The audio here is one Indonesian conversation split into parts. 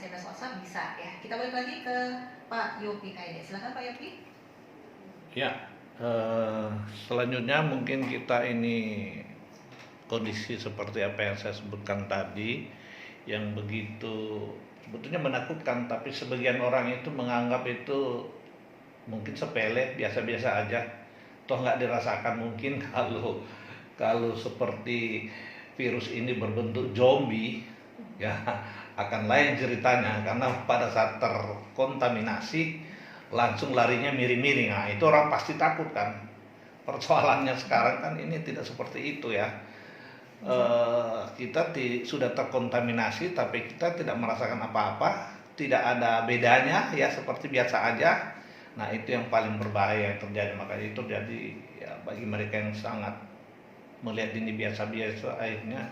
SMS WhatsApp bisa ya. Kita balik lagi ke Pak Yopi kayaknya. Silakan Pak Yopi. Ya, selanjutnya mungkin kita ini kondisi seperti apa yang saya sebutkan tadi, yang begitu sebetulnya menakutkan, tapi sebagian orang itu menganggap itu mungkin sepele, biasa-biasa aja, toh nggak dirasakan. Mungkin kalau seperti virus ini berbentuk zombie, ya akan lain ceritanya, karena pada saat terkontaminasi langsung larinya miring-miring. Nah, itu orang pasti takut kan. Persoalannya sekarang kan ini tidak seperti itu ya. Kita sudah terkontaminasi tapi kita tidak merasakan apa-apa, tidak ada bedanya ya, seperti biasa aja. Nah, itu yang paling berbahaya yang terjadi. Makanya itu jadi ya, bagi mereka yang sangat melihat ini biasa-biasa, akhirnya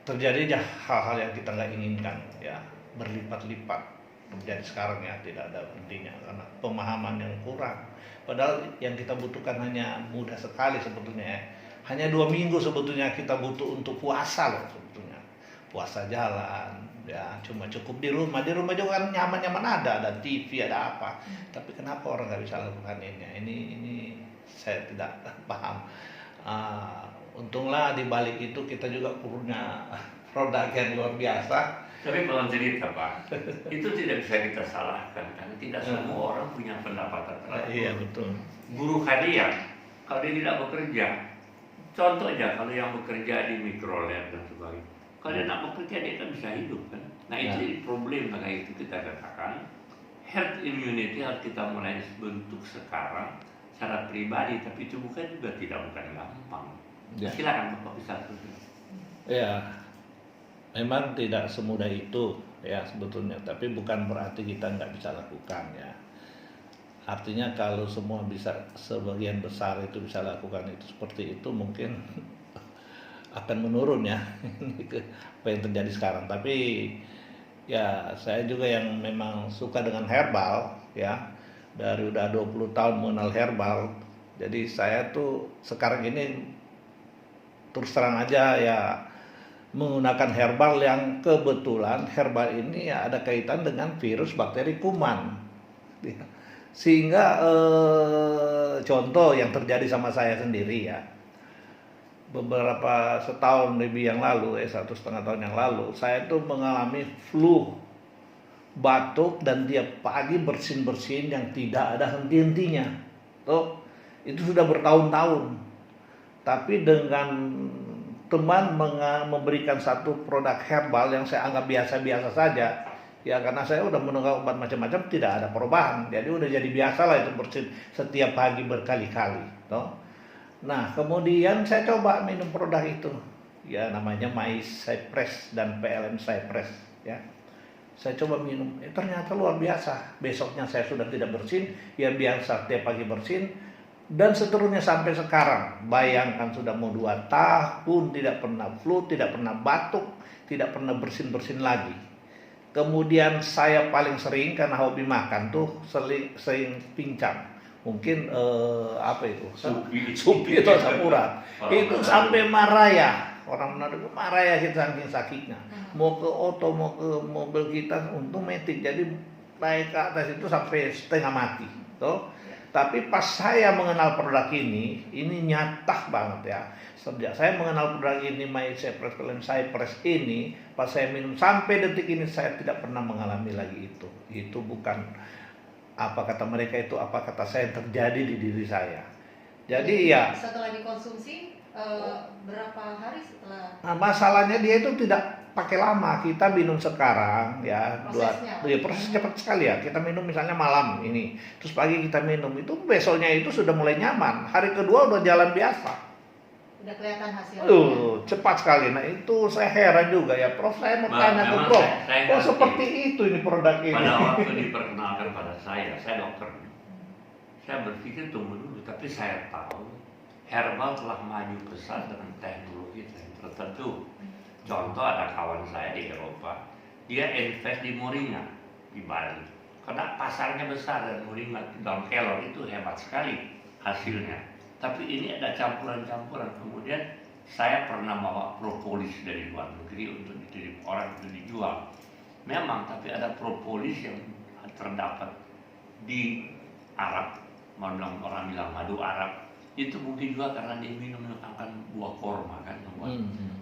terjadi aja hal-hal yang kita nggak inginkan ya, berlipat-lipat terjadi sekarang ya, tidak ada hentinya karena pemahaman yang kurang. Padahal yang kita butuhkan hanya mudah sekali sebetulnya ya. Hanya 2 minggu sebetulnya kita butuh untuk puasa loh sebetulnya. Puasa jalan ya, cuma cukup di rumah juga kan nyaman-nyaman, ada TV, ada apa. Tapi kenapa orang nggak bisa lakukan ini? Ini saya tidak paham. Untunglah di balik itu kita juga punya produk yang luar biasa. Tapi belum cerita Pak, itu tidak bisa kita salahkan karena tidak semua orang punya pendapatan teratur. Iya betul. Buruh harian, kalau dia tidak bekerja, contoh aja kalau yang bekerja di Mikrolet dan sebagainya, kalau dia nak bekerja dia kan bisa hidup kan. Nah itu jadi problem, maka itu kita katakan herd immunity harus kita mulai bentuk sekarang secara pribadi, tapi itu bukan gampang. Ya. Silakan Bapak bisa terus. Ya, memang tidak semudah itu ya sebetulnya, tapi bukan berarti kita nggak bisa lakukan ya. Artinya kalau semua bisa, sebagian besar itu bisa lakukan itu seperti itu, mungkin akan menurun ya apa yang terjadi sekarang. Tapi ya saya juga yang memang suka dengan herbal ya, dari udah 20 tahun mengenal herbal. Jadi saya tuh sekarang ini terus terang aja ya menggunakan herbal yang kebetulan herbal ini ya ada kaitan dengan virus bakteri kuman. Sehingga contoh yang terjadi sama saya sendiri ya, beberapa setahun lebih yang lalu 1,5 tahun yang lalu, saya tuh mengalami flu, batuk, dan tiap pagi bersin-bersin yang tidak ada henti-hentinya. Tuh, itu sudah bertahun-tahun. Tapi dengan teman memberikan satu produk herbal yang saya anggap biasa-biasa saja ya, karena saya udah menunggu obat macam-macam tidak ada perubahan, jadi udah jadi biasa lah itu bersin setiap pagi berkali-kali toh. Nah kemudian saya coba minum produk itu ya, namanya Mais Cypress dan PLM Cypress ya. Saya coba minum, ternyata luar biasa. Besoknya saya sudah tidak bersin ya, biasa tiap pagi bersin. Dan seterusnya sampai sekarang. Bayangkan sudah mau 2 tahun tidak pernah flu, tidak pernah batuk, tidak pernah bersin-bersin lagi. Kemudian saya paling sering karena hobi makan tuh sering pincang. Mungkin apa itu? Supi atau sapuran. Itu sampai marah ya. Orang Manado itu marah ya kita saking sakitnya. Mau ke oto, mau ke mobil kita untung metik. Jadi naik ke atas itu sampai setengah mati. Tuh. Tapi pas saya mengenal produk ini nyata banget ya. Sejak saya mengenal produk ini, Mais Cypress, PLM Cypress ini, pas saya minum sampai detik ini saya tidak pernah mengalami lagi itu. Itu bukan apa kata mereka, itu apa kata saya yang terjadi di diri saya. Jadi ya. Setelah dikonsumsi berapa hari setelah? Nah, masalahnya dia itu tidak pakai lama, kita minum sekarang ya, proses cepat sekali ya. Kita minum misalnya malam ini, terus pagi kita minum, itu besoknya itu sudah mulai nyaman, hari kedua udah jalan biasa. Udah kelihatan hasilnya. Cepat sekali. Nah itu saya heran juga ya, Prof. Saya mau tanya ke Prof. Oh seperti itu ini produk ini. Pada waktu diperkenalkan pada saya dokter. Saya berpikir tunggu dulu, tapi saya tahu herbal telah maju pesat dengan teknologi tertentu. Contoh ada kawan saya di Eropa, dia invest di moringa di Bali. Karena pasarnya besar dan moringa dalam kelor itu hebat sekali hasilnya. Tapi ini ada campuran-campuran. Kemudian saya pernah bawa propolis dari luar negeri untuk orang itu dijual. memang, tapi ada propolis yang terdapat di Arab, orang bilang madu Arab, itu mungkin juga karena dia minum akan buah korma kan,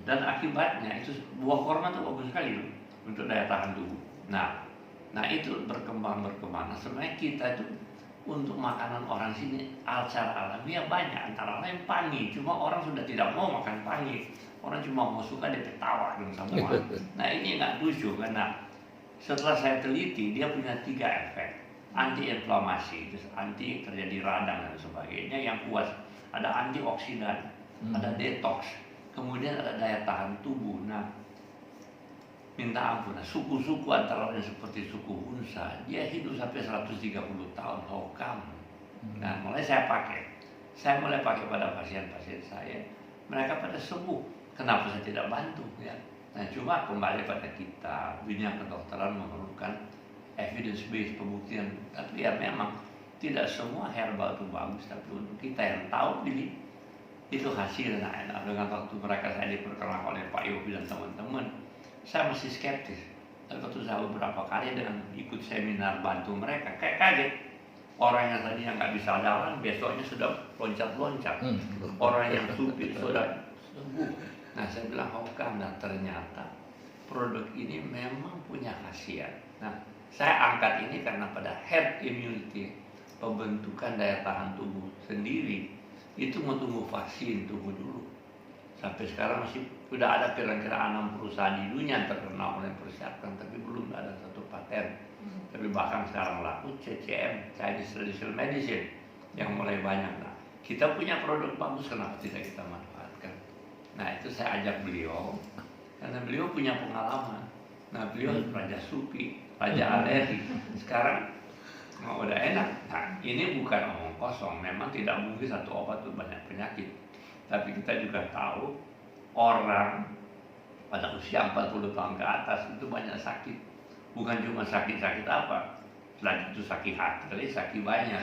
dan akibatnya itu buah korma itu bagus sekali loh untuk daya tahan tubuh. Nah itu berkembang. Nah, sebenarnya kita itu untuk makanan orang sini secara alamiah banyak, antara lain pangi. Cuma orang sudah tidak mau makan pangi, orang cuma mau suka DP tawa dan semua. Nah ini nggak lucu karena setelah saya teliti dia punya 3 efek: anti-inflamasi, terus anti terjadi radang dan sebagainya yang kuat, ada antioksidan, ada detox, kemudian ada daya tahan tubuh. Nah, minta ampun, suku-suku antara lain seperti suku Hunsa, dia hidup sampai 130 tahun, Hokam. Nah, saya mulai pakai pada pasien-pasien saya, mereka pada sembuh. Kenapa saya tidak bantu ya? Nah, cuma kembali pada kita, dunia kedokteran memerlukan evidence based pembuktian. Tapi ya memang tidak semua herbal itu bagus, tapi untuk kita yang tahu ini itu hasilnya. Nah, dengan waktu mereka saya diperkenalkan oleh Pak Yopi dan teman-teman, saya masih skeptis. Tapi waktu saya beberapa kali dengan ikut seminar bantu mereka, kayak kaget. Orang yang tadinya nggak bisa jalan, besoknya sudah loncat-loncat. Orang yang supir sudah sembuh. Nah, saya bilang, Hokam, dan ternyata produk ini memang punya khasiat. Nah, saya angkat ini karena pada herd immunity, pembentukan daya tahan tubuh sendiri, itu mau tunggu vaksin tubuh dulu. Sampai sekarang masih sudah ada kira-kira 6 perusahaan di dunia yang terkenal oleh persiapkan, tapi belum ada satu paten. Tapi bahkan sekarang laku CCM, Chinese Traditional Medicine, yang mulai banyak. Nah, kita punya produk bagus, kenapa tidak kita manfaatkan? Nah, itu saya ajak beliau, karena beliau punya pengalaman. Nah, beliau Raja Supi, Raja Alergi. Sekarang udah enak. Nah, ini bukan omong kosong, memang tidak mungkin satu obat itu banyak penyakit. Tapi kita juga tahu orang pada usia 40 tahun ke atas itu banyak sakit. Bukan cuma sakit-sakit apa, selain itu sakit hati, tapi sakit banyak.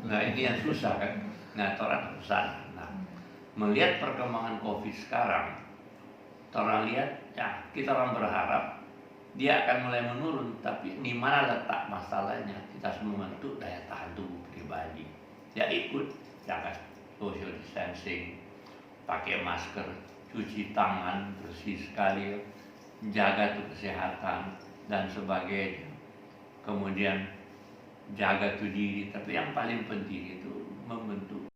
Nah ini yang susah kan. Nah orang susah. Nah melihat perkembangan COVID sekarang, orang lihat ya kita orang berharap dia akan mulai menurun. Tapi di mana letak masalahnya? Kita harus membentuk daya tahan tubuh pribadi. Ya ikut jaga social distancing, pakai masker, cuci tangan bersih sekali, jaga tuh kesehatan dan sebagainya. Kemudian jaga tuh diri, tapi yang paling penting itu membentuk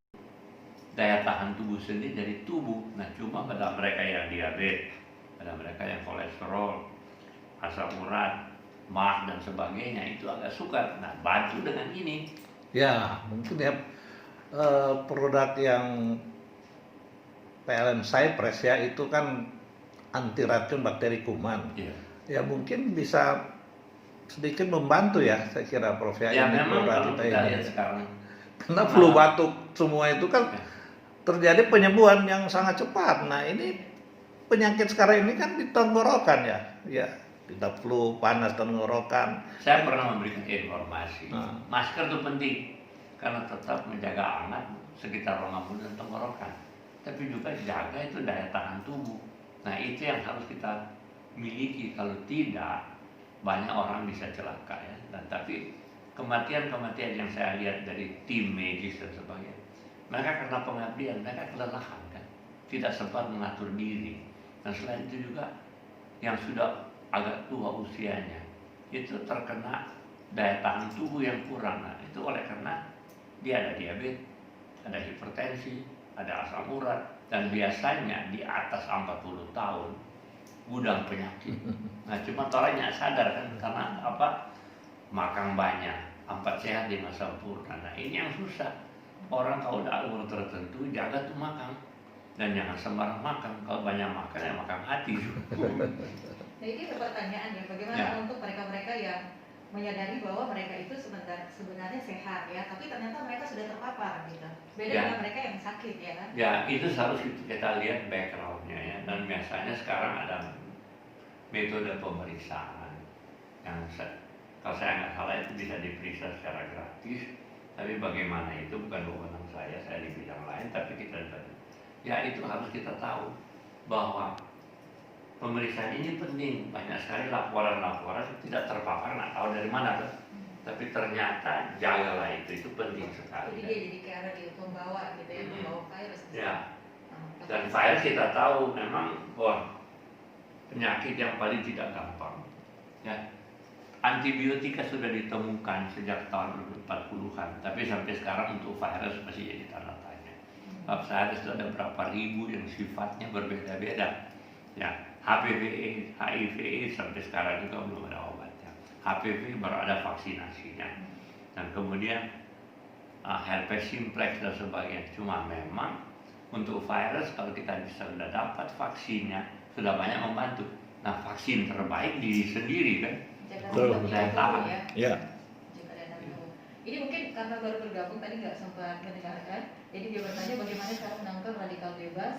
daya tahan tubuh sendiri dari tubuh. Nah, cuma pada mereka yang diabetes, pada mereka yang kolesterol, asam urat, MAH dan sebagainya itu agak sukar. Nah, bantu dengan ini. Ya, mungkin ya produk yang PLN Cypress ya itu kan anti racun bakteri kuman. Ya mungkin bisa sedikit membantu ya, saya kira Prof ya. Ya ini memang kalau kita kita ini. lihat sekarang, Karena flu batuk semua itu kan terjadi penyembuhan yang sangat cepat. Nah ini penyakit sekarang ini kan di tenggorokan ya, ya kita flu panas tenggorokan. saya pernah memberikan informasi, masker itu penting karena tetap menjaga hangat sekitar rongga dan tenggorokan, tapi juga jaga itu daya tahan tubuh. Nah itu yang harus kita miliki, kalau tidak banyak orang bisa celaka ya. Dan tapi kematian-kematian yang saya lihat dari tim medis dan sebagainya, mereka karena pengabdian, mereka kelelahan kan, tidak sempat mengatur diri. Dan selain itu juga yang sudah agak tua usianya itu terkena daya tahan tubuh yang kurang. Nah itu oleh karena dia ada diabetes, ada hipertensi, ada asam urat, dan biasanya di atas 40 tahun gudang penyakit. Nah cuma orangnya sadar kan, karena apa, makan banyak, 4 sehat 5 sempurna. Nah ini yang susah. Orang kalau udah umur tertentu jaga tuh makan, dan jangan sembarang makan. Kalau banyak makan ya makan hati. Nah ini ada pertanyaan ya, bagaimana untuk mereka-mereka yang menyadari bahwa mereka itu sebenarnya sehat ya, tapi ternyata mereka sudah terpapar gitu. Beda dengan mereka yang sakit ya kan? Ya itu harus kita lihat backgroundnya ya. Dan biasanya sekarang ada metode pemeriksaan yang kalau saya nggak salah itu bisa diperiksa secara gratis. Tapi bagaimana itu bukan wewenang saya di bidang lain. Tapi kita ya itu harus kita tahu bahwa pemeriksaan ini penting. Banyak sekali laporan-laporan tidak terpapar, nggak tahu dari mana tuh. Tapi ternyata jagalah itu penting Jadi sekali. dia jadi kayak radio pembawa gitu ya, pembawa virus. Ya. Nah, Dan virus kita tahu memang penyakit yang paling tidak gampang. Ya. Antibiotika sudah ditemukan sejak tahun 40-an, tapi sampai sekarang untuk virus masih jadi tanda tanya. Sebab virus ada berapa ribu yang sifatnya berbeda-beda. Ya, HPV, HIV sampai sekarang juga belum ada obatnya. HPV baru ada vaksinasinya. Dan kemudian herpes simplex dan sebagainya. Cuma memang untuk virus kalau kita bisa sudah dapat vaksinnya sudah banyak membantu. Nah, vaksin terbaik diri sendiri kan. Jaga Daya tahan. ya. Ya. Jaga daya tahan tubuh. Ini mungkin karena baru bergabung tadi nggak sempat mendengarkan. Jadi dia bertanya bagaimana cara menangkal radikal bebas